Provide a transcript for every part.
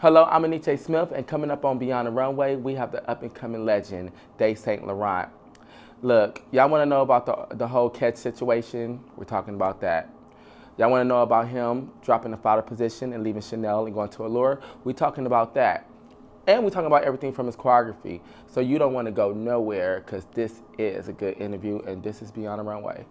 Hello, I'm Enyce Smith, and coming up on Beyond the Runway, we have the up-and-coming legend, Daye St. Laurent. Look, y'all want to know about the whole catch situation? We're talking about that. Y'all want to know about him dropping the father position and leaving Chanel and going to Allure? We're talking about that. And we're talking about everything from his choreography. So you don't want to go nowhere, because this is a good interview, and this is Beyond the Runway.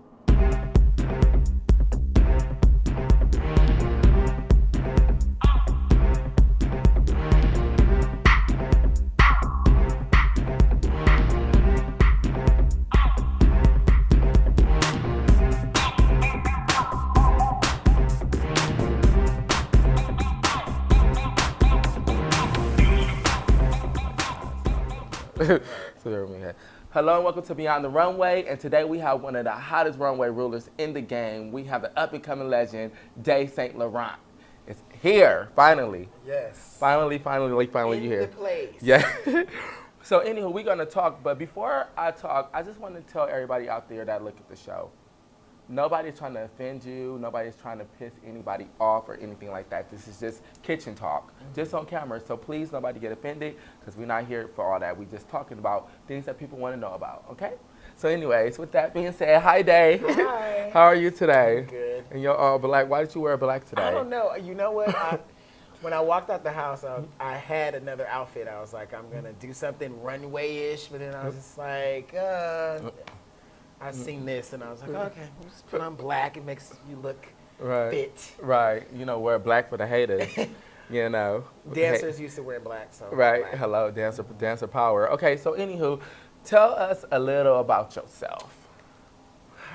Hello and welcome to Beyond the Runway, and today we have one of the hottest runway rulers in the game. We have the up-and-coming legend, Daye St. Laurent. It's here, finally. Yes. Finally, you're here. In the place. Yeah. So anywho, we're gonna talk, but before I talk, I just want to tell everybody out there that look at the show, nobody's trying to offend you. Nobody's trying to piss anybody off or anything like that. This is just kitchen talk, just on camera. So please, nobody get offended, because we're not here for all that. We're just talking about things that people want to know about, okay? So anyways, with that being said, hi, Daye. Hi. How are you today? Good. And you're all black. Why did you wear black today? I don't know. You know what? When I walked out the house, I had another outfit. I was like, I'm going to do something runway-ish, but then I was just like, I seen this, and I was like, okay, we'll just put on black. It makes you look fit. Right. You know, wear black for the haters. You know. Dancers used to wear black, so. Right. Black. Hello, dancer power. Okay, so anywho, tell us a little about yourself.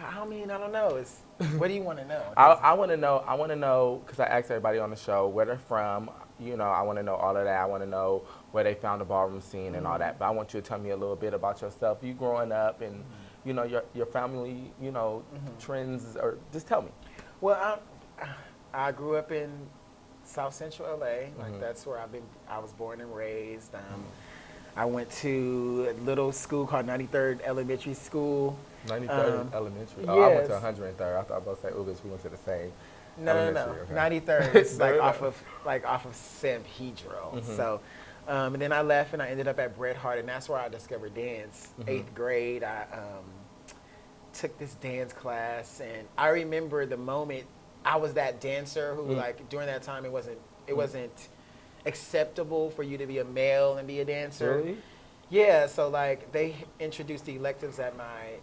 I mean, I don't know. What do you want to know? I want to know, because I asked everybody on the show where they're from. You know, I want to know all of that. I want to know where they found the ballroom scene and all that. But I want you to tell me a little bit about yourself. You growing up and, you know, your family, you know, trends, or just tell me. Well, I grew up in South Central LA. Like that's where I was born and raised. I went to a little school called 93rd Elementary School. 93rd Elementary. Oh, yes. I went to 103rd. I thought about to say, ooh, we went to the same. No. Okay. 93rd. It's off of San Pedro. So, and then I left and I ended up at Bret Harte, and that's where I discovered dance. 8th grade, I took this dance class, and I remember the moment I was that dancer who, like, during that time, it wasn't acceptable for you to be a male and be a dancer. Really? Yeah. So like they introduced the electives at my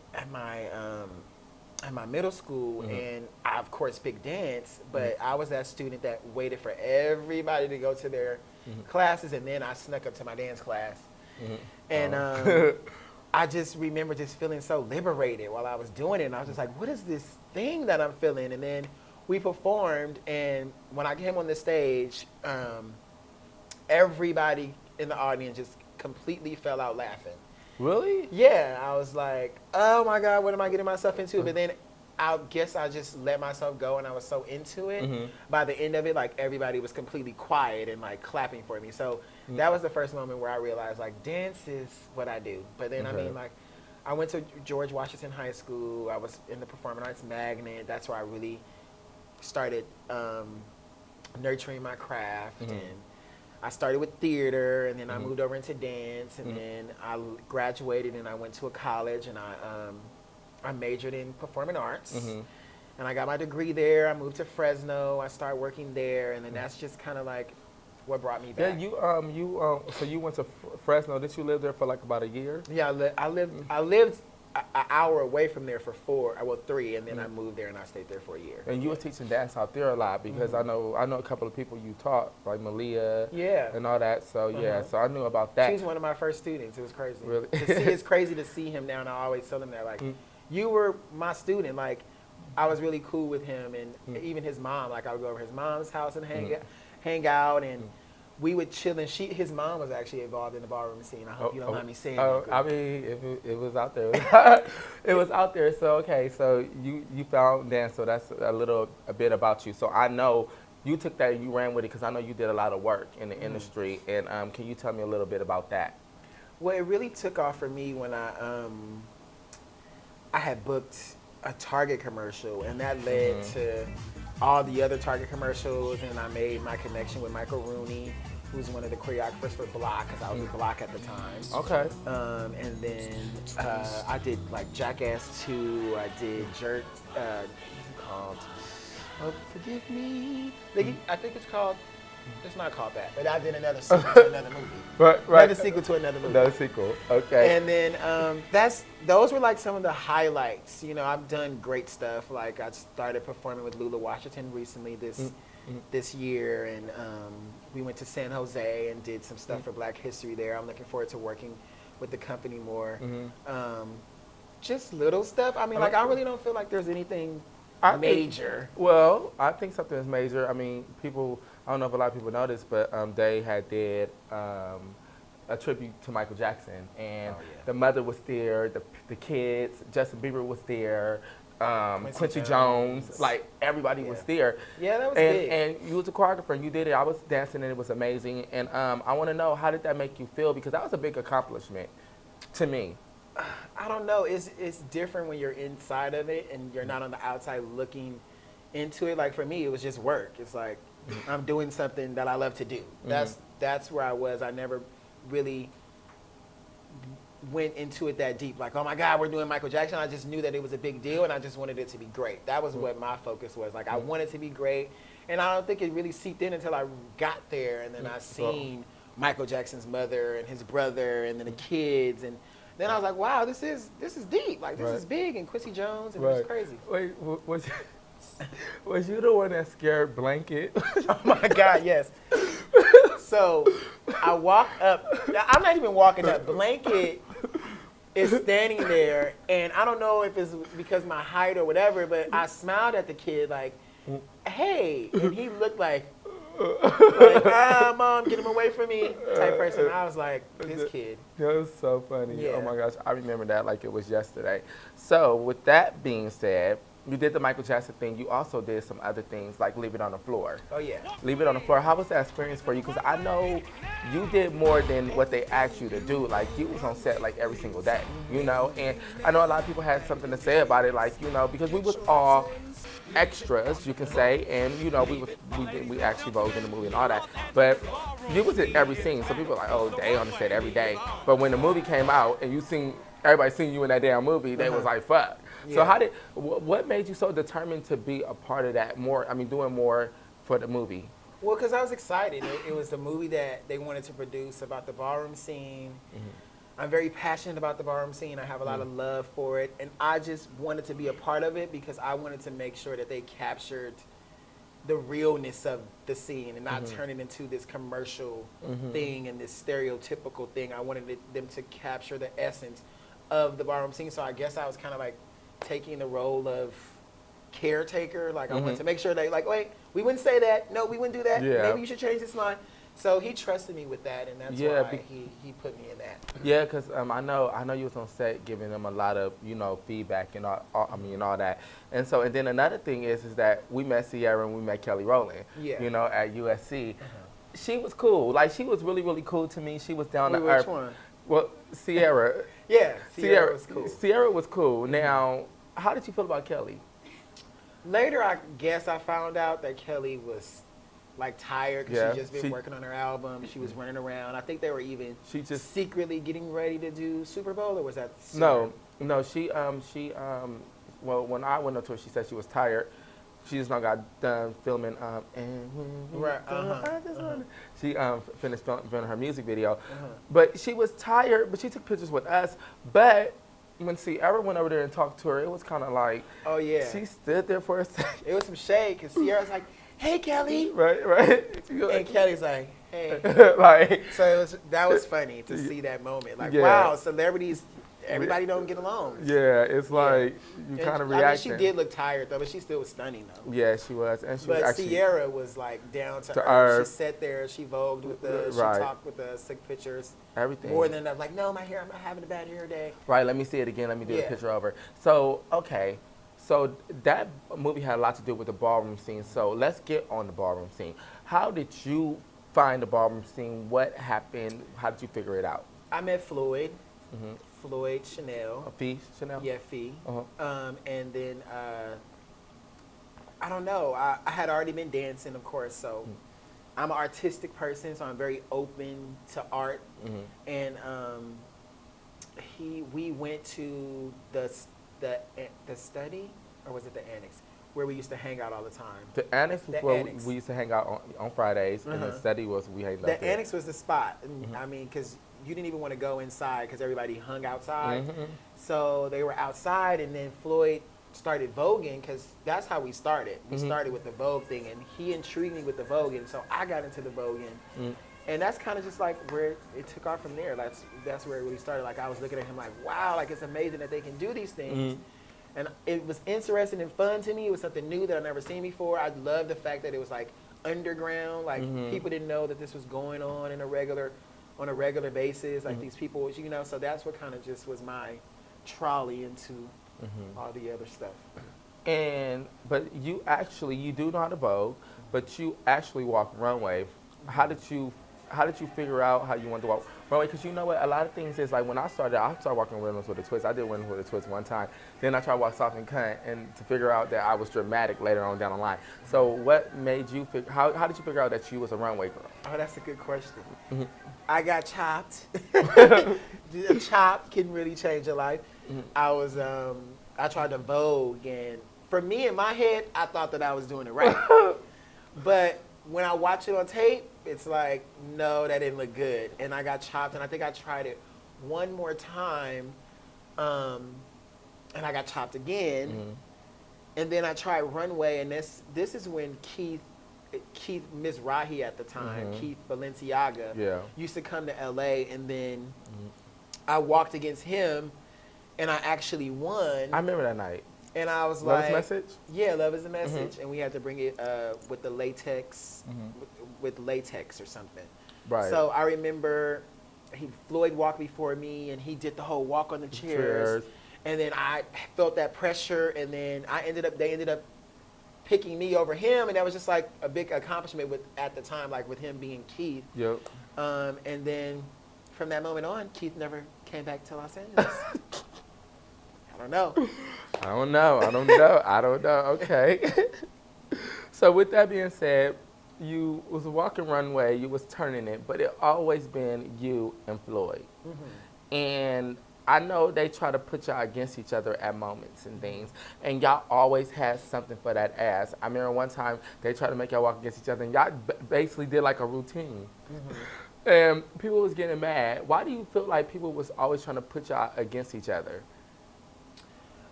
middle school, and I of course picked dance, but I was that student that waited for everybody to go to their classes, and then I snuck up to my dance class, and I just remember just feeling so liberated while I was doing it, and I was just like, what is this thing that I'm feeling? And then we performed, and when I came on the stage, everybody in the audience just completely fell out laughing. Really? Yeah, I was like, oh my God, what am I getting myself into? But then I guess I just let myself go, and I was so into it. By the end of it, like, everybody was completely quiet and like clapping for me. So that was the first moment where I realized, like, dance is what I do. But then I mean, like, I went to George Washington High School. I was in the Performing Arts Magnet. That's where I really started nurturing my craft, and I started with theater, and then I moved over into dance, and then I graduated, and I went to a college, and I majored in performing arts, and I got my degree there. I moved to Fresno. I started working there, and then that's just kind of like what brought me back. Yeah, so you went to Fresno. Did you live there for like about a year? Yeah, I lived an hour away from there for 3, and then I moved there and I stayed there for a year. And you were teaching dance out there a lot, because I know a couple of people you taught, like Malia, and all that. So so I knew about that. She was one of my first students. It was crazy. Really? It's crazy to see him now, and I always tell him that, like, you were my student. Like, I was really cool with him, and even his mom. Like, I would go over his mom's house and hang out, and we would chill, and his mom was actually involved in the ballroom scene. I hope you don't mind me saying that. I mean, it was out there. It was out there. So, okay, so you found dance, so that's a bit about you. So I know you took that and you ran with it, because I know you did a lot of work in the industry. And can you tell me a little bit about that? Well, it really took off for me when I had booked a Target commercial, and that led to all the other Target commercials, and I made my connection with Michael Rooney, who's one of the choreographers for Bloc, because I was with Bloc at the time. Okay. And then I did like Jackass 2. I did Jerk. What's it called? Oh, forgive me. I think it's called. It's not called that, but I did another sequel to another movie. Right. Another sequel to another movie. Another sequel. Okay. And then those were like some of the highlights. You know, I've done great stuff. Like I started performing with Lula Washington recently this year, and we went to San Jose and did some stuff for Black History there. I'm looking forward to working with the company more. Just little stuff. I mean, like I really don't feel like there's anything major. I think something is major. I mean, I don't know if a lot of people know this, but Daye had did a tribute to Michael Jackson, and the mother was there, the kids, Justin Bieber was there, Quincy Jones, like everybody was there. Yeah, that was big. And you was a choreographer, and you did it. I was dancing, and it was amazing. And I want to know, how did that make you feel? Because that was a big accomplishment to me. I don't know. It's different when you're inside of it and you're not on the outside looking into it. Like for me, it was just work. It's like I'm doing something that I love to do. That's where I was. I never really went into it that deep. Like, oh my God, we're doing Michael Jackson. I just knew that it was a big deal, and I just wanted it to be great. That was what my focus was. Like I wanted it to be great, and I don't think it really seeped in until I got there, and then I seen Michael Jackson's mother and his brother, and then the kids, and then I was like, wow, this is deep. Like, this is big. And Quincy Jones, and it was crazy. Wait, was you the one that scared Blanket? Oh, my God, yes. So I walk up. Now, I'm not even walking up. Blanket is standing there. And I don't know if it's because my height or whatever, but I smiled at the kid like, hey. And he looked like Mom, get him away from me type person. I was like, this kid. That was so funny. Yeah. Oh my gosh, I remember that like it was yesterday. So with that being said, you did the Michael Jackson thing. You also did some other things like Leave It on the Floor. Oh yeah. Leave It on the Floor. How was that experience for you? Because I know you did more than what they asked you to do. Like you was on set like every single day, you know? And I know a lot of people had something to say about it, like, you know, because we was all extras, you can say, and you know, we actually voted in the movie and all that. But you was in every scene. So people were like, oh, they on the set every day. But when the movie came out and everybody seen you in that damn movie, they was like, fuck. Yeah. So what made you so determined to be a part of that doing more for the movie? Well, because I was excited. It was the movie that they wanted to produce about the ballroom scene. I'm very passionate about the ballroom scene. I have a lot of love for it. And I just wanted to be a part of it because I wanted to make sure that they captured the realness of the scene and not turn it into this commercial thing and this stereotypical thing. I wanted them to capture the essence of the ballroom scene. So I guess I was kind of like taking the role of caretaker. Like I wanted to make sure they like, wait, we wouldn't say that. No, we wouldn't do that. Yeah. Maybe you should change this line. So he trusted me with that, and that's why he put me in that. Yeah, because I know you was on set giving them a lot of, you know, feedback and all that. And so, and then another thing is that we met Sierra and we met Kelly Rowland, you know, at USC. She was cool. Like, she was really, really cool to me. She was down to earth. Which one? Well, Sierra. Yeah, Sierra was cool. Sierra was cool. Now, how did you feel about Kelly? Later, I guess I found out that Kelly was like tired because she just been working on her album. She was running around. I think they were even secretly getting ready to do Super Bowl, or was that sooner? No. Well, when I went up to her, she said she was tired. She just now got done filming. She finished filming her music video, but she was tired. But she took pictures with us. But when Sierra went over there and talked to her, it was kind of like, oh yeah, she stood there for a second. It was some shade because Sierra's like, hey Kelly, right, and Kelly's like, hey, like, so that was funny to see that moment. Like, wow, celebrities. Everybody don't get along. Yeah, it's like you kind of react. I mean, she did look tired though, but she still was stunning though. Yeah, she was, and but was actually, Sierra was like down to earth. She sat there, she vogued with us, she talked with us, took pictures. Everything. More than enough. Like, no, my hair, I'm not having a bad hair day. Right. Let me see it again. Let me do the picture over. So okay, so that movie had a lot to do with the ballroom scene. So let's get on the ballroom scene. How did you find the ballroom scene? What happened? How did you figure it out? I met Floyd. Floyd Chanel. Fee Chanel? Yeah, Fee. And then, I don't know. I had already been dancing, of course, so I'm an artistic person, so I'm very open to art. And we went to the study, or was it the annex, where we used to hang out all the time. The annex was where we used to hang out on Fridays, and the study was we hanged out there. The annex was the spot. And, I mean, because you didn't even want to go inside because everybody hung outside. So they were outside, and then Floyd started voguing, because that's how we started. We started with the Vogue thing, and he intrigued me with the voguing, so I got into the voguing. And that's kind of just like where it took off from there. That's where it really started. Like, I was looking at him like, wow, like, it's amazing that they can do these things. And it was interesting and fun to me. It was something new that I'd never seen before. I love the fact that it was like underground. Like, people didn't know that this was going on on a regular basis. Like, these people, you know, so that's what kind of just was my trolley into all the other stuff. But you do know how to Vogue, but you actually walk runway. How did you figure out how you wanted to walk runway? Because you know what, a lot of things is like, when I started walking rhythms with a twist. I did rhythms with a twist one time. Then I tried to walk soft and cunt, and to figure out that I was dramatic later on down the line. So what made you how did you figure out that you was a runway girl? Oh, that's a good question. I got chopped. A chop can really change your life. I tried to Vogue, and for me, in my head, I thought that I was doing it right. But when I watch it on tape, it's like, no, that didn't look good. And I got chopped, and I think I tried it one more time, and I got chopped again. And then I tried Runway, and this is when Keith Mizrahi at the time, Keith Balenciaga, used to come to LA, and then I walked against him, and I actually won. I remember that night. And I was Love like, is a Message? Yeah, Love is a Message. And we had to bring it with the latex, with latex or something. Right. So I remember Floyd walked before me, and he did the whole walk on the chairs. And then I felt that pressure, and then they ended up picking me over him, and that was just like a big accomplishment at the time, like with him being Keith. Yep. And then from that moment on, Keith never came back to Los Angeles. I don't know. Okay. So with that being said, you was walking runway, you was turning it, but it always been you and Floyd. And I know they try to put y'all against each other at moments and things, and y'all always had something for that ass. I remember one time they tried to make y'all walk against each other, and y'all basically did like a routine. And people was getting mad. Why do you feel like people was always trying to put y'all against each other?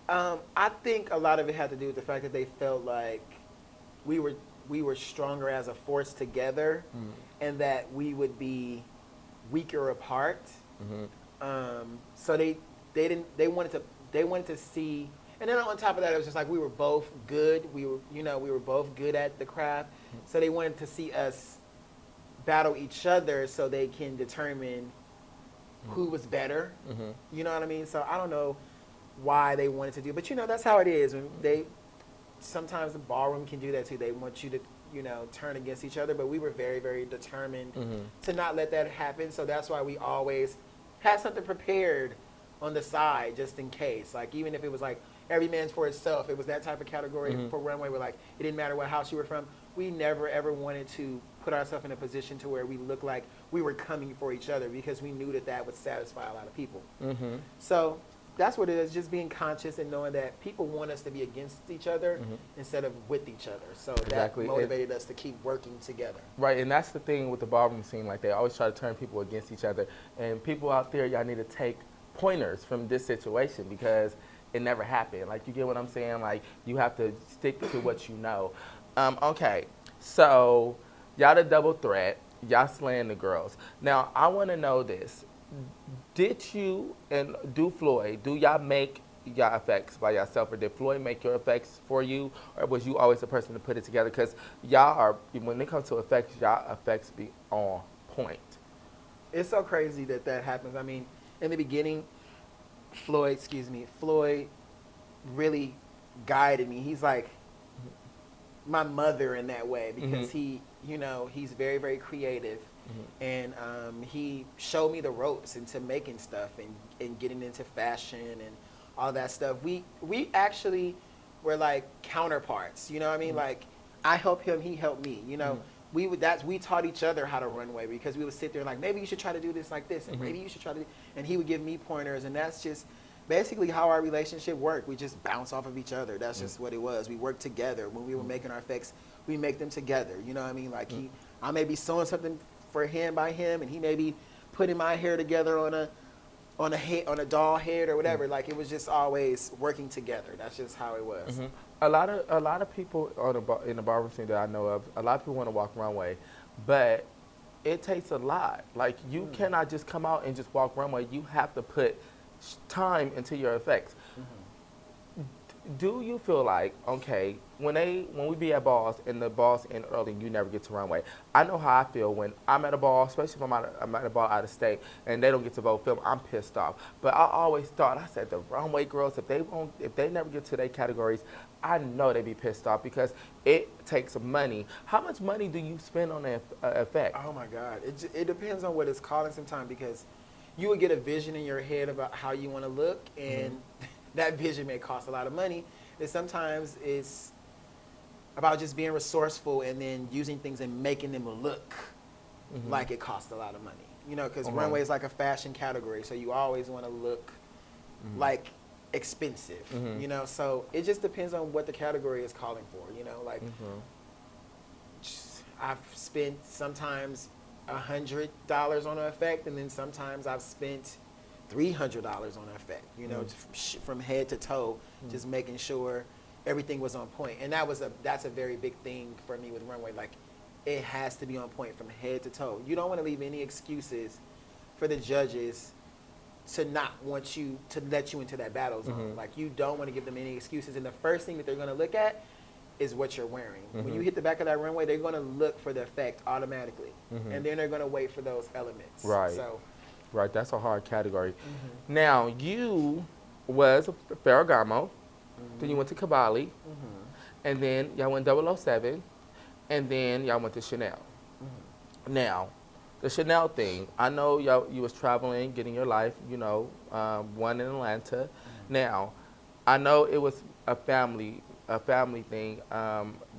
I think a lot of it had to do with the fact that they felt like we were stronger as a force together, and that we would be weaker apart. So they wanted to see, and then on top of that, it was just like we were both good. We were both good at the craft. So they wanted to see us battle each other so they can determine who was better. You know what I mean? So I don't know why they wanted to do, but that's how it is. When sometimes the ballroom can do that too. They want you to turn against each other, but we were very, very determined to not let that happen. So that's why we always had something prepared on the side just in case. Like, even if it was like every man's for itself, it was that type of category for Runway where like it didn't matter what house you were from. We never ever wanted to put ourselves in a position to where we looked like we were coming for each other, because we knew that would satisfy a lot of people. So that's what it is, just being conscious and knowing that people want us to be against each other instead of with each other. So that motivated us to keep working together. Right, and that's the thing with the ballroom scene. Like, they always try to turn people against each other. And people out there, y'all need to take pointers from this situation, because it never happened. Like, you get what I'm saying? Like, you have to stick to what you know. Okay, so y'all the double threat. Y'all slaying the girls. Now, I want to know this. Did you and Floyd, do y'all make y'all effects by yourself, or did Floyd make your effects for you, or was you always the person to put it together? Because y'all are, when it comes to effects, y'all effects be on point. It's so crazy that happens. I mean, in the beginning, Floyd really guided me. He's like my mother in that way, because he's very, very creative. And he showed me the ropes into making stuff and getting into fashion and all that stuff. We actually were like counterparts, you know what I mean? Like, I help him, he helped me, we taught each other how to runway because we would sit there like, maybe you should try to do this like this, and maybe you should try to, and he would give me pointers, and that's just basically how our relationship worked. We just bounce off of each other. That's just what it was. We worked together. When we were making our effects, we make them together. You know what I mean? Like I may be sewing something for him by him, and he may be putting my hair together on a doll head or whatever. Like it was just always working together. That's just how it was. A lot of people in the barroom scene that I know of, a lot of people want to walk runway, but it takes a lot. Like you cannot just come out and just walk runway. You have to put time into your effects. Do you feel like, okay, when we be at balls and the balls end early and you never get to runway, I know how I feel when I'm at a ball, especially if I'm at a ball out of state and they don't get to vote film, I'm pissed off. But I always thought, I said the runway girls, if they never get to their categories, I know they be pissed off because it takes money. How much money do you spend on an effect? Oh my God, it depends on what it's calling sometimes, because you would get a vision in your head about how you want to look, and that vision may cost a lot of money. And sometimes it's about just being resourceful and then using things and making them look like it costs a lot of money. You know, because runway is like a fashion category, so you always want to look like expensive. You know, so it just depends on what the category is calling for. You know, like I've spent sometimes $100 on an effect, and then sometimes I've spent $300 on an effect, you know, from head to toe, just making sure everything was on point. And that's a very big thing for me with runway. Like, it has to be on point from head to toe. You don't want to leave any excuses for the judges to not want you to let you into that battle zone. Like, you don't want to give them any excuses. And the first thing that they're going to look at is what you're wearing. When you hit the back of that runway, they're going to look for the effect automatically. And then they're going to wait for those elements. Right. So, right, that's a hard category. Now, you was Ferragamo, then you went to Cavalli, and then y'all went 007, and then y'all went to Chanel. Now, the Chanel thing, I know you was traveling, getting your life, you know, one in Atlanta. Now, I know it was a family thing.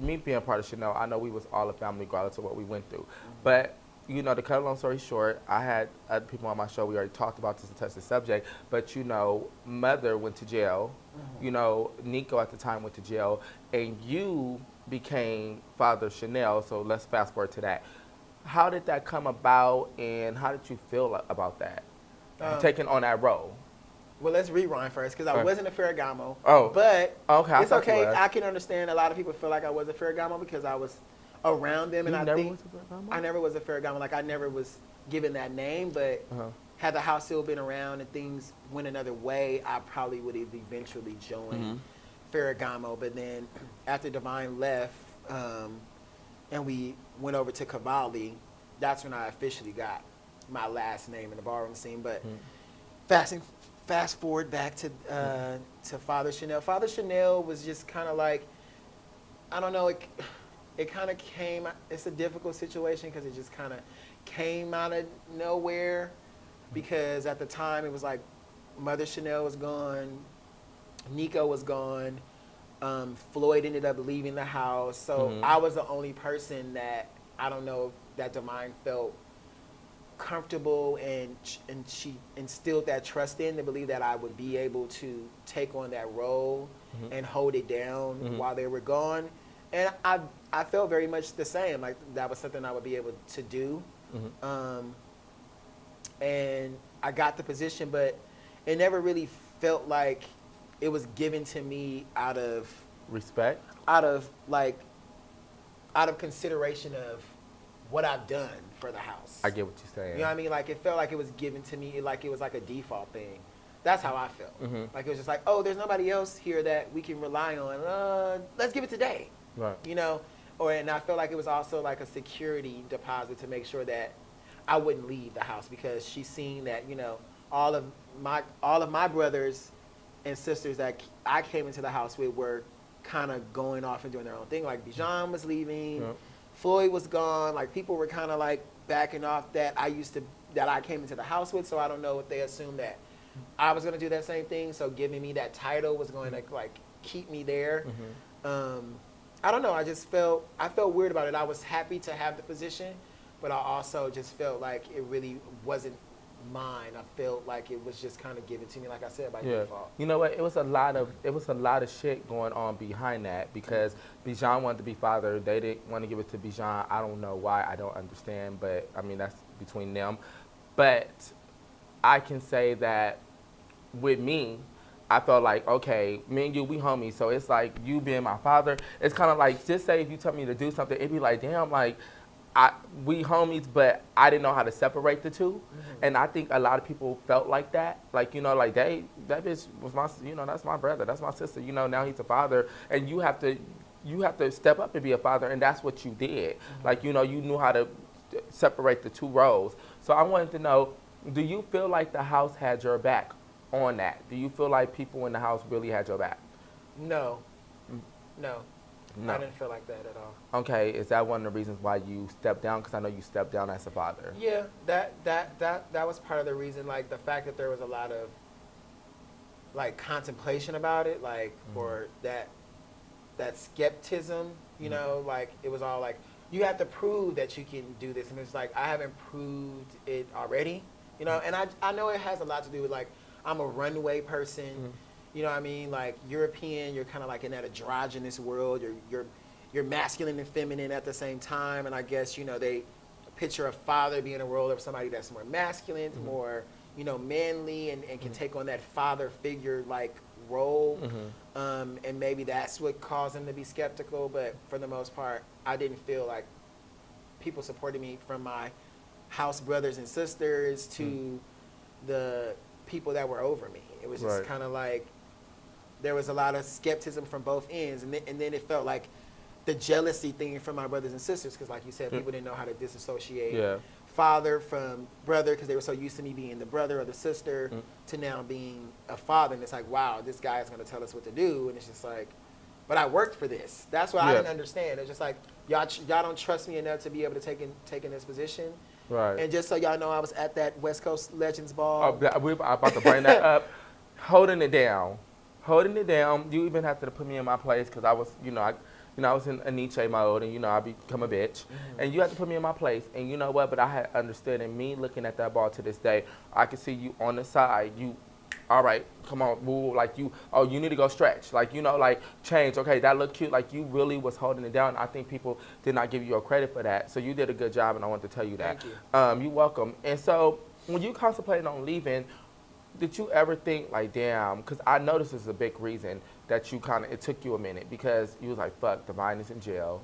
Me being part of Chanel, I know we was all a family regardless of what we went through. But, you know, to cut a long story short, I had other people on my show, we already talked about this and touched the subject, but, you know, Mother went to jail. You know, Nico at the time went to jail, and you became Father Chanel, so let's fast forward to that. How did that come about, and how did you feel about that, taking on that role? Well, let's rewind first, because I wasn't a Ferragamo. Oh. But okay, it's okay. I can understand a lot of people feel like I was a Ferragamo because I was around them. And I think I never was a Ferragamo. Like, I never was given that name, but had the house still been around and things went another way, I probably would have eventually joined Ferragamo. But then after Divine left and we went over to Cavalli, that's when I officially got my last name in the barroom scene. But fast forward back to Father Chanel. Father Chanel was just kind of like, I don't know, it kind of came, it's a difficult situation because it just kind of came out of nowhere, because at the time it was like Mother Chanel was gone, Nico was gone, Floyd ended up leaving the house, so I was the only person that, I don't know, that Divine felt comfortable and she instilled that trust in, to believe that I would be able to take on that role and hold it down while they were gone. And I felt very much the same, like that was something I would be able to do. And I got the position, but it never really felt like it was given to me out of respect, out of consideration of what I've done for the house. I get what you're saying. You know what I mean? Like, it felt like it was given to me, like it was like a default thing. That's how I felt. Like, it was just like, oh, there's nobody else here that we can rely on. Let's give it to Daye. Right. You know? And I felt like it was also like a security deposit to make sure that I wouldn't leave the house, because she's seen that, you know, all of my brothers and sisters that I came into the house with were kind of going off and doing their own thing. Like, Bijan was leaving, Floyd was gone. Like, people were kind of like backing off that I came into the house with. So I don't know if they assumed that I was going to do that same thing. So giving me that title was going to like keep me there. I don't know. I felt weird about it. I was happy to have the position, but I also just felt like it really wasn't mine. I felt like it was just kind of given to me, like I said, by default. You know what? It was a lot of shit going on behind that because Bijan wanted to be father. They didn't want to give it to Bijan. I don't know why. I don't understand, but I mean that's between them. But I can say that with me, I felt like, okay, me and you, we homies. So it's like you being my father. It's kind of like, just say if you tell me to do something, it'd be like, damn, like, we homies, but I didn't know how to separate the two. And I think a lot of people felt like that. Like, you know, like, that bitch was my, you know, that's my brother, that's my sister. You know, now he's a father. And you have to step up and be a father, and that's what you did. Like, you know, you knew how to separate the two roles. So I wanted to know, do you feel like the house had your back on that? Do you feel like people in the house really had your back? No. I didn't feel like that at all. Okay, is that one of the reasons why you stepped down? Because I know you stepped down as a father. Yeah, that was part of the reason. Like the fact that there was a lot of like contemplation about it, like or that skepticism. You know, like it was all like you have to prove that you can do this, and it's like I haven't proved it already. You know, and I know it has a lot to do with like I'm a runway person. You know what I mean? Like European, you're kind of like in that androgynous world. You're masculine and feminine at the same time. And I guess, you know, they picture a father being a role of somebody that's more masculine, more, you know, manly and can take on that father figure like role. And maybe that's what caused them to be skeptical. But for the most part, I didn't feel like people supported me from my house brothers and sisters to the people that were over me. It was just kind of like there was a lot of skepticism from both ends, and then it felt like the jealousy thing from my brothers and sisters, because like you said, people didn't know how to disassociate father from brother, because they were so used to me being the brother or the sister to now being a father, and it's like, wow, this guy is going to tell us what to do, and it's just like, but I worked for this. That's what I didn't understand. It's just like y'all don't trust me enough to be able to take in this position. Right. And just so y'all know, I was at that West Coast Legends Ball. Oh, we're about to bring that up. Holding it down. You even have to put me in my place because I was, I was in Enyce mode, and I become a bitch, and you have to put me in my place. And you know what? But I had understood, and me looking at that ball to this day, I could see you on the side. You, all right, come on, move. Like you, oh, you need to go stretch. Like like change. Okay, that looked cute. Like you really was holding it down. I think people did not give you your credit for that. So you did a good job, and I want to tell you that. Thank you. You're welcome. And so when you contemplated on leaving, did you ever think like, damn, because I know this is a big reason that you it took you a minute because you was like, fuck, Divine is in jail.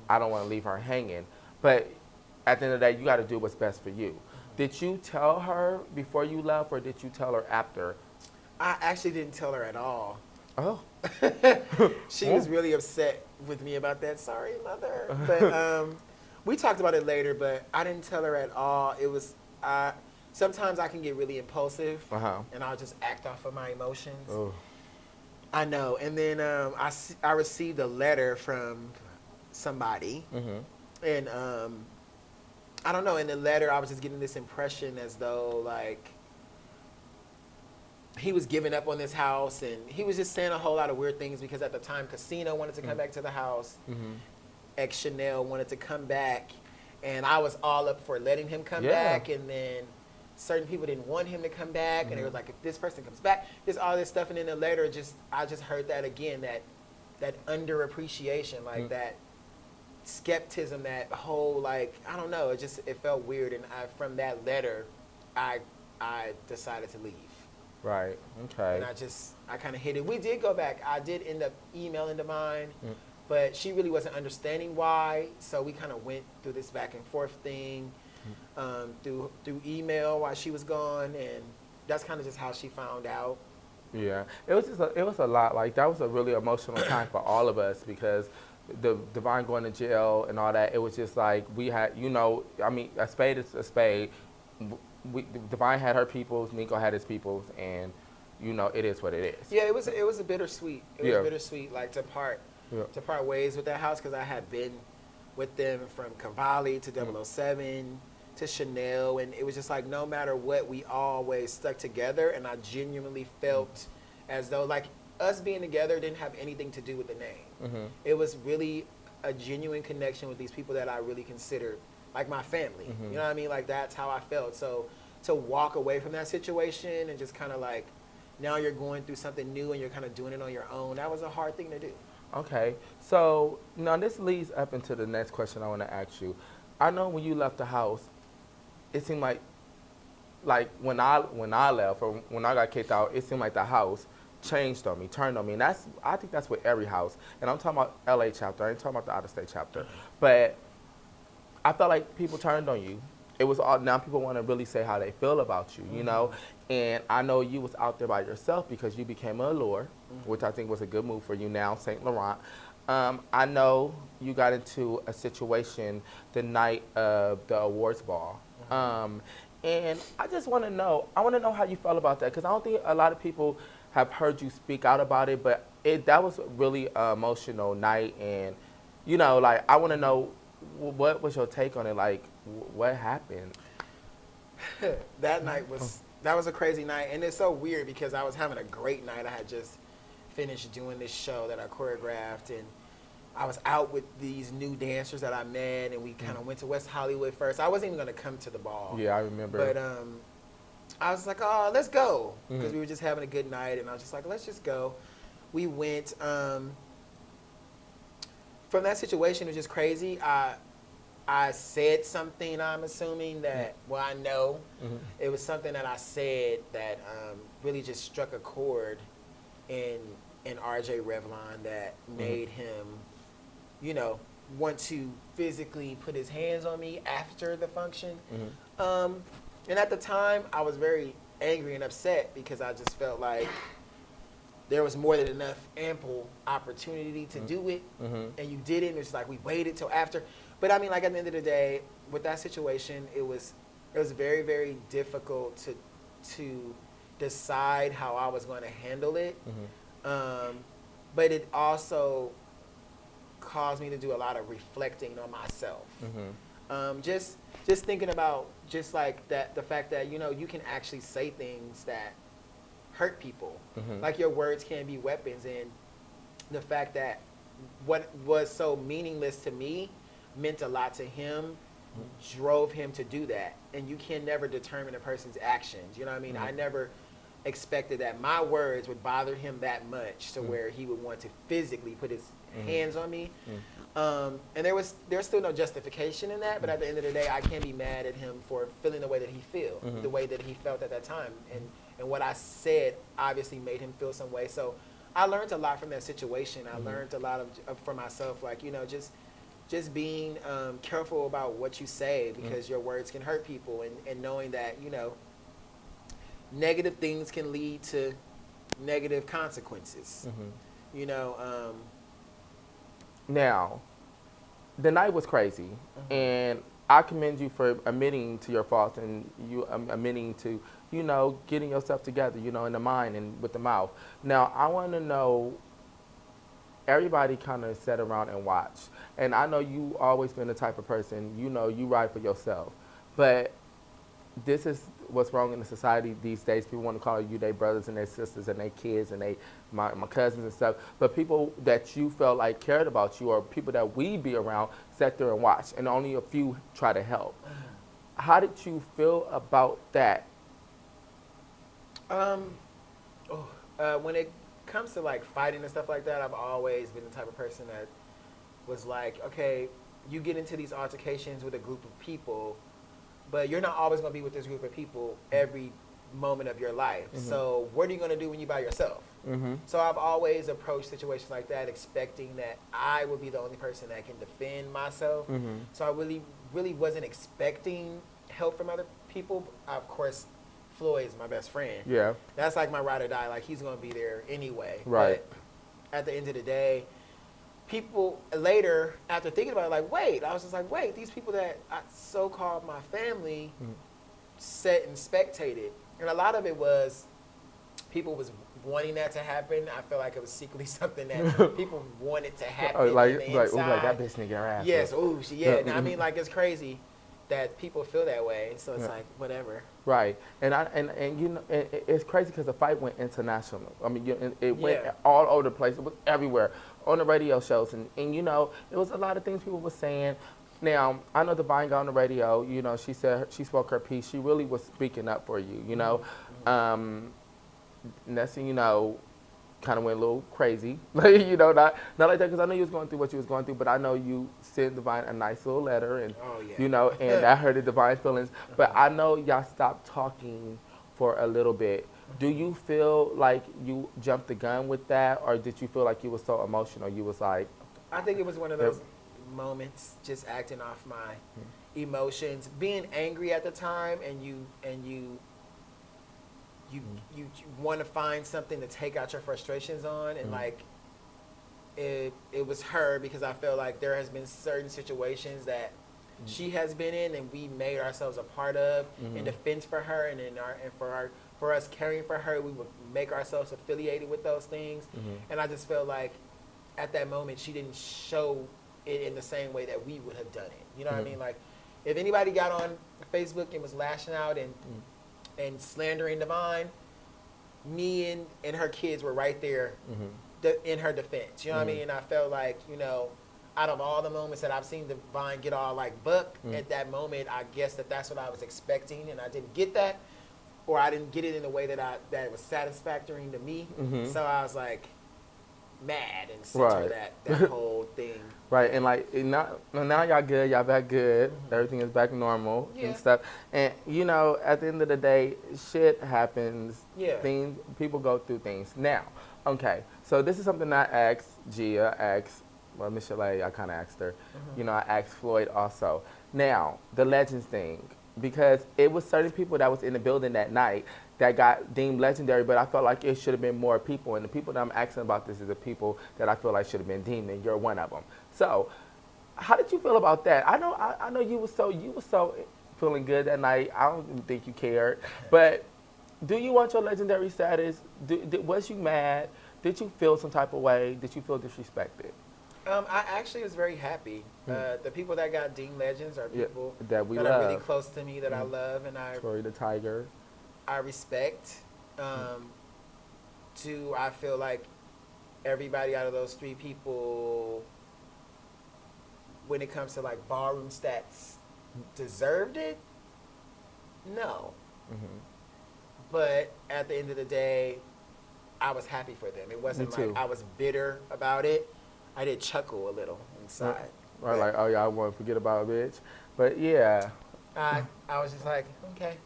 I don't want to leave her hanging. But at the end of the day, you got to do what's best for you. Did you tell her before you left, or did you tell her after? I actually didn't tell her at all. Oh. She was really upset with me about that. Sorry, mother. But we talked about it later, but I didn't tell her at all. It was, sometimes I can get really impulsive, and I'll just act off of my emotions. Oh. I know. And then I received a letter from somebody, and I don't know. In the letter, I was just getting this impression as though like he was giving up on this house, and he was just saying a whole lot of weird things because at the time, Casino wanted to come back to the house, ex Chanel wanted to come back, and I was all up for letting him come back, and then certain people didn't want him to come back, and they were like, if this person comes back, there's all this stuff, and in the letter, I just heard that again, that underappreciation, like that skepticism, that whole like, I don't know, it felt weird, and from that letter, I decided to leave. Right. Okay. And I kind of hit it. We did go back. I did end up emailing Divine, but she really wasn't understanding why. So we kind of went through this back and forth thing through email while she was gone, and that's kind of just how she found out. Yeah, it was a lot. Like that was a really emotional time for all of us because the Divine going to jail and all that. It was just like we had, I mean, a spade is a spade. Divine had her peoples, Nico had his peoples, and it is what it is. Yeah, it was a bittersweet. It was bittersweet, like to part ways with that house, because I had been with them from Cavalli to 007 to Chanel, and it was just like no matter what, we always stuck together, and I genuinely felt as though like us being together didn't have anything to do with the name. Mm-hmm. It was really a genuine connection with these people that I really considered like my family. Mm-hmm. You know what I mean? Like, that's how I felt. So to walk away from that situation and just kind of like, now you're going through something new and you're kind of doing it on your own, that was a hard thing to do. Okay, so now this leads up into the next question I want to ask you. I know when you left the house, it seemed like when I left or when I got kicked out, it seemed like the house changed on me, turned on me, and I think that's with every house. And I'm talking about LA chapter. I ain't talking about the out of state chapter, but I felt like people turned on you. It was all, now people want to really say how they feel about you, you know. And I know you was out there by yourself because you became a allure, which I think was a good move for you now, St. Laurent. I know you got into a situation the night of the awards ball. And I just want to know, how you felt about that, because I don't think a lot of people have heard you speak out about it, but that was a really emotional night. And, you know, like, I want to know, what was your take on it? Like, what happened? That night was a crazy night, and it's so weird because I was having a great night. I had just finished doing this show that I choreographed, and I was out with these new dancers that I met, and we kind of went to West Hollywood first. I wasn't even going to come to the ball. Yeah, I remember. But I was like, oh, let's go, because we were just having a good night, and I was just like, let's just go. We went. From that situation, it was just crazy. I said something, I'm assuming that, well, I know. It was something that I said that really just struck a chord in RJ Revlon that made him, you know, want to physically put his hands on me after the function. And at the time, I was very angry and upset because I just felt like there was more than enough ample opportunity to do it, and you did it, and it's like we waited till after. But I mean, like, at the end of the day, with that situation, it was very, very difficult to decide how I was going to handle it. But it also caused me to do a lot of reflecting on myself. Just thinking about just like that, the fact that, you know, you can actually say things that hurt people. Like, your words can be weapons, and the fact that what was so meaningless to me meant a lot to him drove him to do that. And you can never determine a person's actions, you know what I mean? I never expected that my words would bother him that much to where he would want to physically put his hands on me. And there's still no justification in that, but at the end of the day, I can't be mad at him for feeling the way that he felt, the way that he felt at that time. And what I said obviously made him feel some way. So I learned a lot from that situation. I learned a lot for myself, like, you know, just being careful about what you say, because your words can hurt people, and knowing that, you know, negative things can lead to negative consequences. You know. Now, the night was crazy, and I commend you for admitting to your faults and you admitting to, you know, getting yourself together, you know, in the mind and with the mouth. Now, I want to know, everybody kind of sat around and watched. And I know you always been the type of person, you know, you ride for yourself. But this is what's wrong in the society these days. People want to call you their brothers and their sisters and their kids and my cousins and stuff. But people that you felt like cared about you, or people that we be around, sat there and watched, and only a few try to help. How did you feel about that? When it comes to like fighting and stuff like that, I've always been the type of person that was like, okay, you get into these altercations with a group of people, but you're not always going to be with this group of people every moment of your life. So what are you going to do when you're by yourself? So I've always approached situations like that expecting that I would be the only person that can defend myself. So I really wasn't expecting help from other people. Of course, Floyd's my best friend. Yeah. That's like my ride or die. Like, he's going to be there anyway. Right. But at the end of the day, people later, after thinking about it, like, wait, I was just like, wait, these people that I so-called my family sat and spectated. And a lot of it was people was wanting that to happen. I feel like it was secretly something that people wanted to happen. Like that bitch nigga her ass. Yes, ooh, yeah. I mean, like, it's crazy. that people feel that way. So it's like whatever. Right, and it's crazy because the fight went international. I mean, it went all over the place. It was everywhere on the radio shows, and it was a lot of things people were saying. Now I know Divine got on the radio. She said she spoke her piece. She really was speaking up for you. Next thing you know, kind of went a little crazy. Not like that, because I know you was going through what you was going through, but I know you sent Divine a nice little letter, and and that hurted Divine's feelings. But I know y'all stopped talking for a little bit. Do you feel like you jumped the gun with that, or did you feel like you was so emotional? You was like, I think it was one of those moments, just acting off my emotions, being angry at the time, and you want to find something to take out your frustrations on, and like it was her, because I feel like there has been certain situations that she has been in and we made ourselves a part of in defense for her, and for us caring for her, we would make ourselves affiliated with those things. And I just felt like at that moment she didn't show it in the same way that we would have done it. You know what I mean? Like, if anybody got on Facebook and was lashing out and slandering Divine, me and her kids were right there in her defense. You know what I mean? And I felt like, out of all the moments that I've seen Divine get all like buck, at that moment, I guess that's what I was expecting, and I didn't get that, or I didn't get it in a way that was satisfactory to me. So I was like mad and sent that whole thing. Right, and like now y'all good, y'all back good, everything is back normal and stuff. And at the end of the day, shit happens. Things, people go through things. Now, okay, so this is something I asked Gia, Miss Chalet, I kind of asked her. I asked Floyd also. Now, the Legends thing, because it was certain people that was in the building that night that got deemed legendary, but I felt like it should have been more people. And the people that I'm asking about this is the people that I feel like should have been deemed, and you're one of them. So, how did you feel about that? I know you were so feeling good that night. I don't even think you cared. But do you want your legendary status? Was you mad? Did you feel some type of way? Did you feel disrespected? I actually was very happy. The people that got deemed legends are people that we love, are really close to me, that I love, and Tori the Tiger, I respect. I feel like everybody out of those three people, when it comes to like ballroom stats, deserved it. No. But at the end of the day, I was happy for them. It wasn't like I was bitter about it. I did chuckle a little inside. Right, like, oh yeah, I want to forget about a bitch. But yeah. I was just like, okay.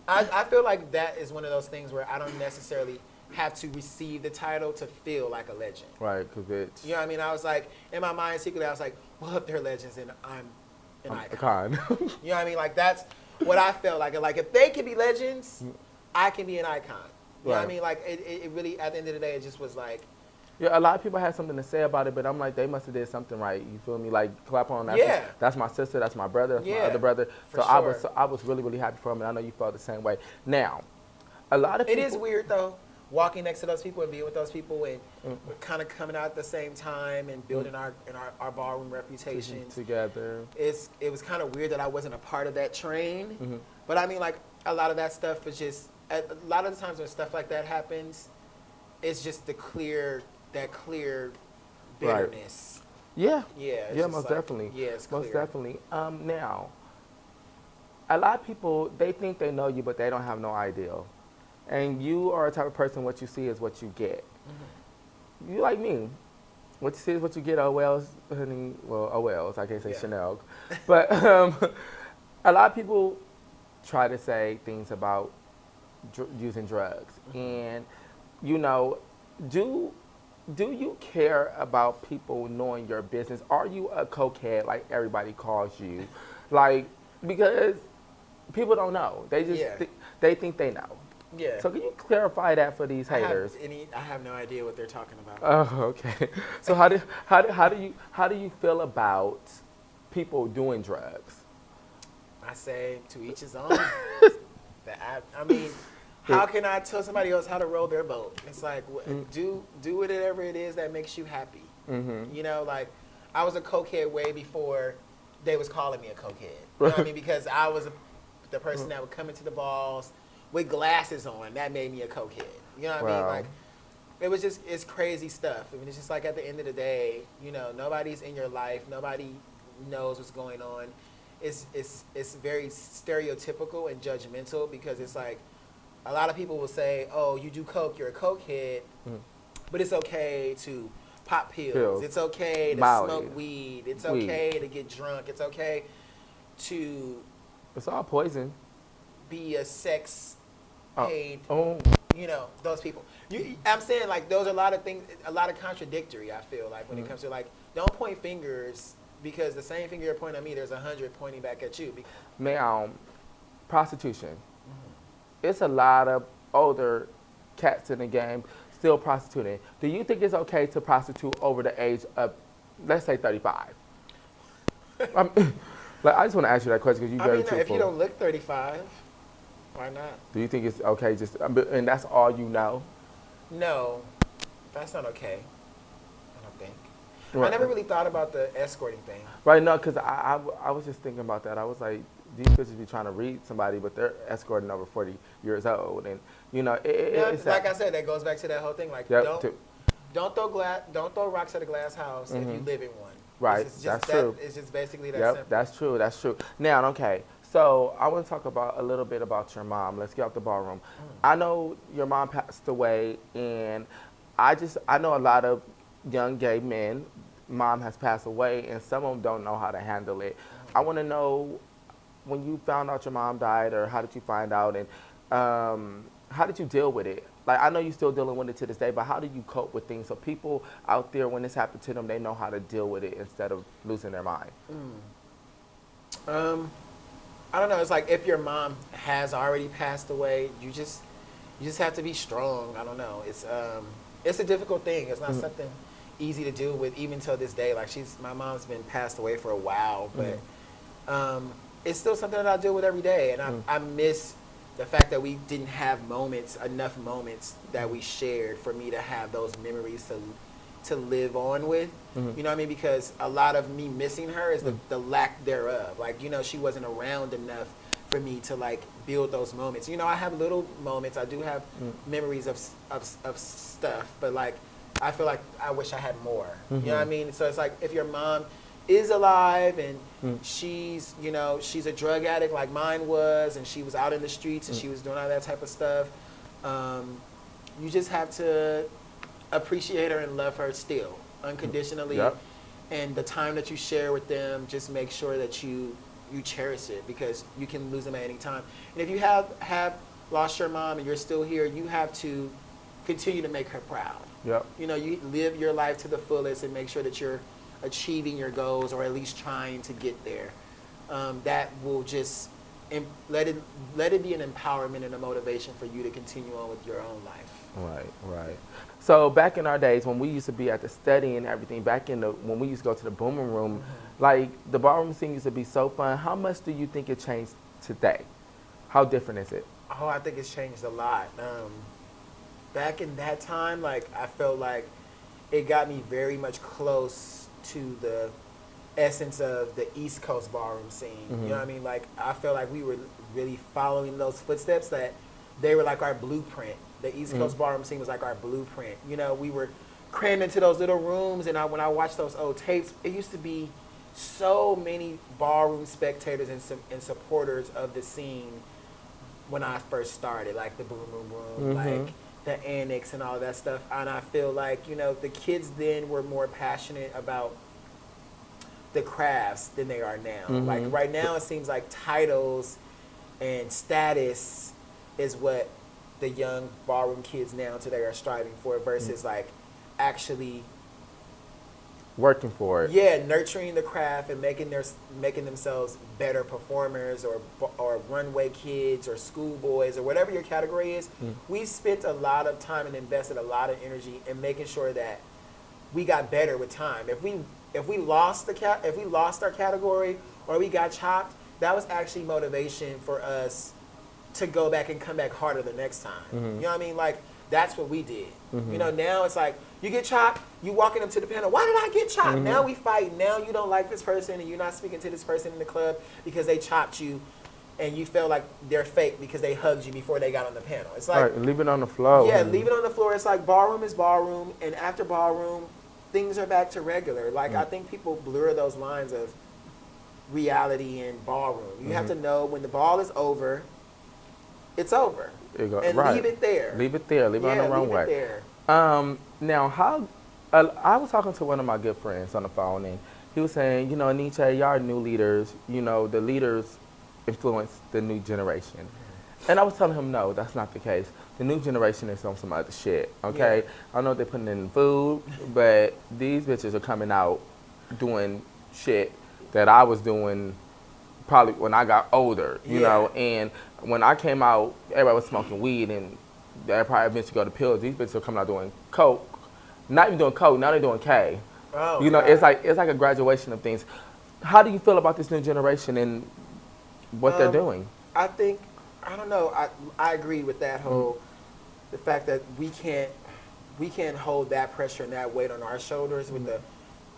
I feel like that is one of those things where I don't necessarily have to receive the title to feel like a legend. Right, because it's... You know what I mean? I was like, in my mind secretly, I was like, well, if they're legends, then I'm an icon. You know what I mean? Like, that's what I felt like. Like, if they can be legends, I can be an icon. You know what I mean? Like, it really, at the end of the day, it just was like... Yeah, a lot of people had something to say about it, but I'm like, they must have did something right. You feel me? Like, clap on that. That's my sister. That's my brother. That's my other brother. So I was really, really happy for him, and I know you felt the same way. Now, a lot of people... It is weird, though, walking next to those people and being with those people, and we're kind of coming out at the same time and building our ballroom reputation together. It was kind of weird that I wasn't a part of that train. But I mean, like, a lot of that stuff was just... A lot of the times when stuff like that happens, it's just that clear bitterness. Yeah, most like, definitely. Yeah, it's clear. Most definitely. Now, a lot of people, they think they know you, but they don't have no idea. And you are a type of person, what you see is what you get. You like me. What you see is what you get, oh wells, honey. Well, oh wells, I can't say Chanel. But a lot of people try to say things about using drugs. And, do you care about people knowing your business? Are you a cokehead like everybody calls you? Like, because people don't know. They just they think they know. Yeah. So can you clarify that for these haters? I have no idea what they're talking about. Oh, okay. So how do you feel about people doing drugs? I say to each his own. I mean, how can I tell somebody else how to roll their boat? It's like, do whatever it is that makes you happy. Like, I was a cokehead way before they was calling me a cokehead. You know what I mean? Because I was the person that would come into the balls with glasses on. That made me a cokehead. You know what I mean? Like, it was just, it's crazy stuff. I mean, it's just like at the end of the day, you know, nobody's in your life. Nobody knows what's going on. It's very stereotypical and judgmental because it's like a lot of people will say, oh, you do coke, you're a cokehead, but it's okay to pop pills. It's okay to smoke weed. It's okay to get drunk. It's okay to... It's all poison. Be a sex paid, you know, those people. I'm saying, like, those are a lot of things, a lot of contradictory, I feel like, when it comes to, like, don't point fingers because the same finger you're pointing at me, there's 100 pointing back at you. Now, prostitution. It's a lot of older cats in the game still prostituting. Do you think it's okay to prostitute over the age of, let's say, 35? Like, I just want to ask you that question because you're very truthful. If you don't look 35, why not? Do you think it's okay just, and that's all you know? No, that's not okay. I don't think. Right. I never really thought about the escorting thing. Right, no, because I was just thinking about that. I was like, these bitches be trying to read somebody, but they're escorting over 40 years old. And, you know, it's like I said, that goes back to that whole thing. Like, don't throw rocks at a glass house if you live in one. Right, that's true. It's just basically that simple. That's true, that's true. Now, okay, so I want to talk about a little bit about your mom. Let's get out the ballroom. I know your mom passed away, and I know a lot of young gay men, mom has passed away, and some of them don't know how to handle it. I want to know, when you found out your mom died, or how did you find out, and how did you deal with it? Like, I know you're still dealing with it to this day, but how do you cope with things so people out there, when this happened to them, they know how to deal with it instead of losing their mind? I don't know. It's like if your mom has already passed away, you just have to be strong. I don't know. It's a difficult thing. It's not something easy to deal with even till this day. Like, my mom's been passed away for a while, but it's still something that I deal with every day, and I miss the fact that we didn't have enough moments that we shared for me to have those memories to live on with. You know what I mean? Because a lot of me missing her is the lack thereof. Like, you know, she wasn't around enough for me to, like, build those moments. You know, I have little moments. I do have memories of stuff, but, like, I feel like I wish I had more. You know what I mean? So it's like, if your mom is alive and she's a drug addict like mine was, and she was out in the streets and she was doing all that type of stuff, you just have to appreciate her and love her still unconditionally. And the time that you share with them, just make sure that you cherish it, because you can lose them at any time. And if you have lost your mom and you're still here, you have to continue to make her proud. You know, you live your life to the fullest and make sure that you're achieving your goals, or at least trying to get there. That will just let it be an empowerment and a motivation for you to continue on with your own life. Right. So back in our days when we used to be at the study and everything, when we used to go to the booming room, like, the ballroom scene used to be so fun. How much do you think it changed today? How different is it? Oh, I think it's changed a lot. Back in that time, like, I felt like it got me very much close to the essence of the East Coast ballroom scene. You know what I mean? Like, I felt like we were really following those footsteps, that they were like our blueprint. The East Coast ballroom scene was like our blueprint. You know, we were crammed into those little rooms, and when I watched those old tapes, it used to be so many ballroom spectators and supporters of the scene when I first started, like the Boom Boom Room, like the Annex and all that stuff. And I feel like, you know, the kids then were more passionate about the crafts than they are now. Like, right now it seems like titles and status is what the young ballroom kids now today are striving for, versus like actually working for it. Yeah, nurturing the craft and making themselves better performers, or runway kids, or schoolboys, or whatever your category is. We spent a lot of time and invested a lot of energy in making sure that we got better with time. If we lost our category, or we got chopped, that was actually motivation for us to go back and come back harder the next time. You know what I mean? Like, That's what we did. You know, now it's like, you get chopped, you walking up to the panel, why did I get chopped? Now we fight. Now you don't like this person and you're not speaking to this person in the club because they chopped you and you feel like they're fake because they hugged you before they got on the panel. It's like, leave it on the floor. yeah, leave it on the floor. It's like ballroom is ballroom, and after ballroom, things are back to regular. Like, I think people blur those lines of reality and ballroom. You have to know when the ball is over, it's over. And leave it there. Leave it there. Leave it on the runway. Leave it there. Now, how? I was talking to one of my good friends on the phone, and he was saying, you know, Enyce, y'all are new leaders. You know, the leaders influence the new generation. And I was telling him, no, that's not the case. The new generation is on some other shit, okay? I know they're putting in food, but these bitches are coming out doing shit that I was doing probably when I got older, you know? And when I came out, everybody was smoking weed, and they probably eventually go to pills. These bitches are coming out doing coke. Not even doing coke, now they're doing K. Oh, you know, God. it's like a graduation of things. How do you feel about this new generation and what they're doing? I think, I don't know, I agree with that whole, the fact that we can't hold that pressure and that weight on our shoulders with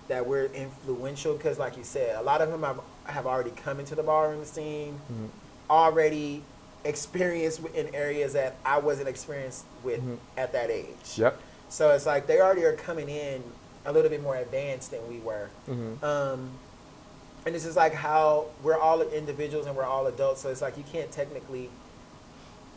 that we're influential, because like you said, a lot of them have already come into the ballroom scene, already experienced in areas that I wasn't experienced with at that age. Yep. So it's like they already are coming in a little bit more advanced than we were. And it's just like how we're all individuals and we're all adults, so it's like you can't technically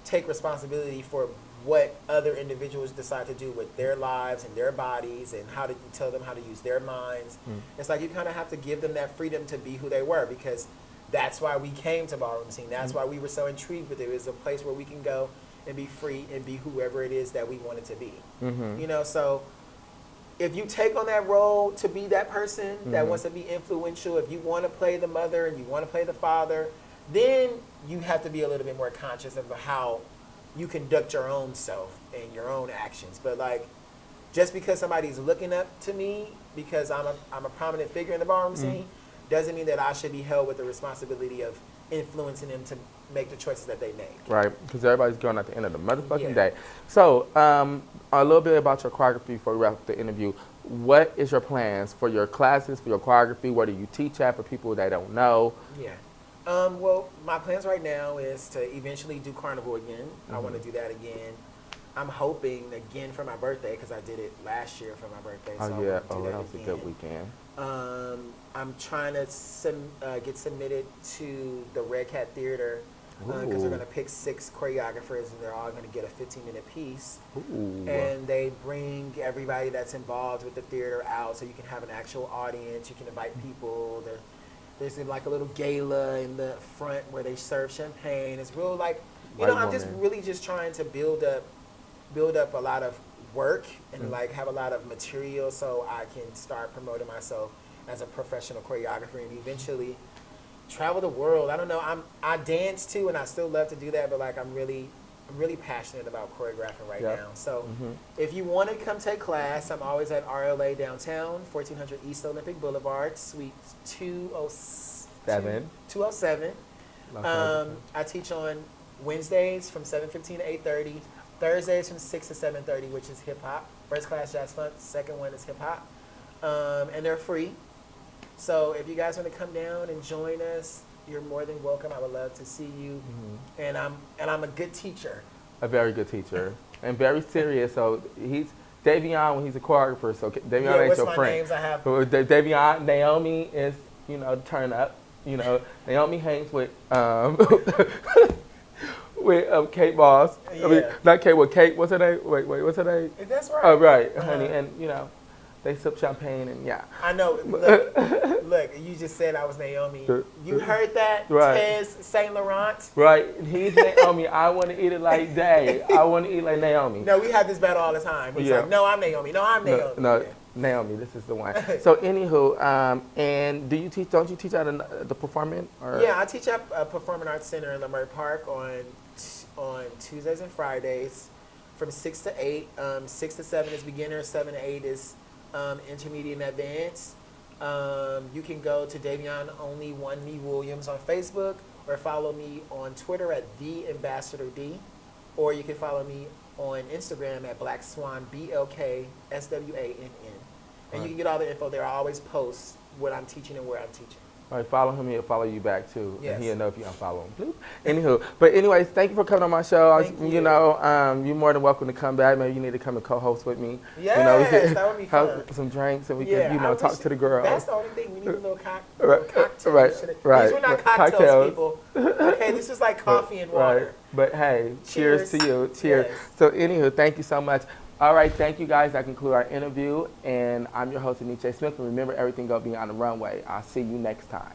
take responsibility for what other individuals decide to do with their lives and their bodies, and how to tell them how to use their minds. It's like you kind of have to give them that freedom to be who they were, because that's why we came to ballroom scene. That's why we were so intrigued with it. It was a place where we can go and be free and be whoever it is that we wanted to be. You know, so if you take on that role to be that person that wants to be influential, if you want to play the mother and you want to play the father, then you have to be a little bit more conscious of how you conduct your own self and your own actions. But like, just because somebody's looking up to me because I'm a prominent figure in the ballroom scene, doesn't mean that I should be held with the responsibility of influencing them to make the choices that they make. Right, because everybody's going at the end of the motherfucking day. So, a little bit about your choreography before we wrap up the interview. What is your plans for your classes, for your choreography? Where do you teach at for people that don't know? Yeah. Well, my plans right now is to eventually do Carnival again. I want to do that again. I'm hoping again for my birthday, because I did it last year for my birthday. Oh, so yeah. that Was a good weekend. I'm trying to get submitted to the Red Cat Theater, because they're going to pick 6 choreographers, and they're all going to get a 15-minute piece. And they bring everybody that's involved with the theater out, so you can have an actual audience. You can invite people. There's like a little gala in the front where they serve champagne. It's real, like, you know, I'm just really just trying to build up a lot of work and like have a lot of material so I can start promoting myself as a professional choreographer and eventually travel the world. I don't know. I dance too, and I still love to do that, but like I'm really passionate about choreographing right now. So if you want to come take class, I'm always at RLA downtown, 1400 East Olympic Boulevard, Suite 207. I teach on Wednesdays from 7:15 to 8:30, Thursdays from 6 to 7:30, which is hip hop. First class jazz funk, second one is hip hop, and they're free. So if you guys want to come down and join us, you're more than welcome. I would love to see you. And I'm a good teacher. A very good teacher. And very serious. So he's Davion when he's a choreographer. So Davion ain't your friend. Names I have? Davion, Naomi is, you know, turn up. You know, Naomi hangs with with Kate Boss. I mean, not Kate, with Kate. What's her name? Wait, what's her name? That's right. Oh, right, honey. And, you know, they sip champagne and yeah. I know. Look, you just said I was Naomi. You heard that? Right. Tez St. Laurent. Right. He's Naomi. I want to eat it like Daye. I want to eat like Naomi. No, we have this battle all the time. He's like, no, I'm Naomi. No, I'm Naomi. No, Naomi, this is the one. So, anywho, and don't you teach at the performing? Or? Yeah, I teach at a Performing Arts Center in Leimert Park on Tuesdays and Fridays from 6 to 8. 6 to 7 is beginner, 7 to 8 is intermediate and advanced. You can go to Davion Only One Me Williams on Facebook, or follow me on Twitter at @TheAmbassadorD, or you can follow me on Instagram at Black Swan, BLKSWANN. And you can get all the info there. I always post what I'm teaching and where I'm teaching. All right, follow him, he'll follow you back too. Yes. And he'll know if you unfollow him. Bloop. Anywho, but anyways, thank you for coming on my show. Thank you. You know, you're more than welcome to come back. Maybe you need to come and co-host with me. Yes, you know, we could that would be fun. have some drinks and we Yeah, can, you know, talk to the girls. That's the only thing. We need a little cocktail. Right. These were not cocktails, people. Okay, this is like coffee and water. Right. But hey, cheers to you. Cheers. Yes. So anywho, thank you so much. All right, thank you guys. That concludes our interview. And I'm your host, Enyce Smith. And remember, everything go beyond the runway. I'll see you next time.